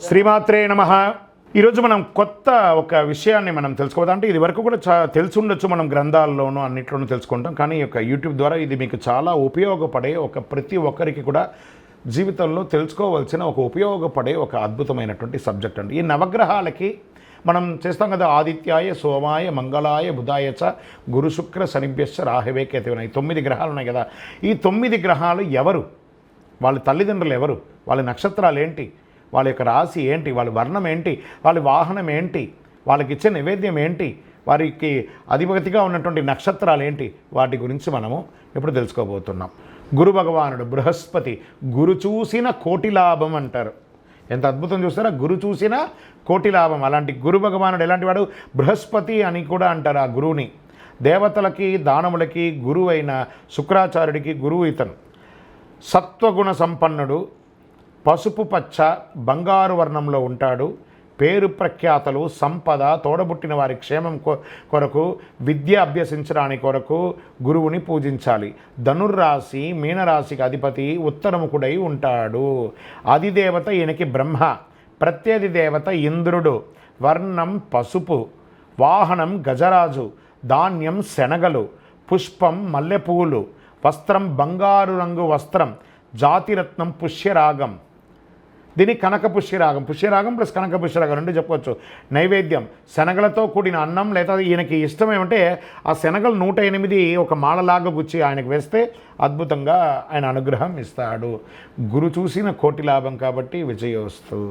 శ్రీమాత్రే నమః. ఈరోజు మనం కొత్త ఒక విషయాన్ని మనం తెలుసుకోవద్దు. అంటే ఇది వరకు కూడా తెలిసి ఉండొచ్చు, మనం గ్రంథాల్లోనూ అన్నిట్లోనూ తెలుసుకుంటాం. కానీ ఈ యొక్క యూట్యూబ్ ద్వారా ఇది మీకు చాలా ఉపయోగపడే ప్రతి ఒక్కరికి కూడా జీవితంలో తెలుసుకోవాల్సిన ఉపయోగపడే ఒక అద్భుతమైనటువంటి సబ్జెక్ట్ అండి. ఈ నవగ్రహాలకి మనం చేస్తాం కదా, ఆదిత్యాయ సోమాయ మంగళాయ బుధాయ చ గురు శుక్ర శనిభ్యశ్చ రాహవే కేతువున, ఈ 9 గ్రహాలు ఉన్నాయి కదా. ఈ 9 గ్రహాలు ఎవరు, వాళ్ళ తల్లిదండ్రులు ఎవరు, వాళ్ళ నక్షత్రాలు ఏంటి, వాళ్ళ యొక్క రాశి ఏంటి, వాళ్ళ వర్ణం ఏంటి, వాళ్ళ వాహనం ఏంటి, వాళ్ళకి ఇచ్చే నైవేద్యం ఏంటి, వారికి అధిపతిగా ఉన్నటువంటి నక్షత్రాలు ఏంటి, వాటి గురించి మనము ఇప్పుడు తెలుసుకోబోతున్నాం. గురు భగవానుడు బృహస్పతి, గురు చూసిన కోటి లాభం అంటారు. ఎంత అద్భుతం చూస్తారా, గురు చూసిన కోటి లాభం. అలాంటి గురు భగవానుడు ఎలాంటి వాడు, బృహస్పతి అని కూడా అంటారు ఆ గురువుని. దేవతలకి దానములకి గురువు అయిన శుక్రాచార్యుడికి గురువు ఇతను. సత్వగుణ సంపన్నుడు, పసుపు పచ్చ బంగారు వర్ణంలో ఉంటాడు. పేరు ప్రఖ్యాతలు, సంపద, తోడబుట్టిన వారి క్షేమం కొరకు, విద్య అభ్యసించడానికి కొరకు గురువుని పూజించాలి. ధనుర్రాశి మీనరాశికి అధిపతి ఉత్తరముఖుడై ఉంటాడు. అధిదేవత ఈయనకి బ్రహ్మ, ప్రత్యధి దేవత ఇంద్రుడు. వర్ణం పసుపు, వాహనం గజరాజు, ధాన్యం శనగలు, పుష్పం మల్లెపూలు, వస్త్రం బంగారు రంగు వస్త్రం, జాతిరత్నం పుష్యరాగం. దీని కనక పుష్యరాగం, పుష్యరాగం ప్లస్ కనక పుష్యరాగం రెండు చెప్పవచ్చు. నైవేద్యం శనగలతో కూడిన అన్నం, లేదా ఈయనకి ఇష్టం ఏమంటే ఆ శనగలు 108 ఒక మాలలాగా గుచ్చి ఆయనకు వేస్తే అద్భుతంగా ఆయన అనుగ్రహం ఇస్తాడు. గురు చూసిన కోటి లాభం కాబట్టి విజయోస్తు.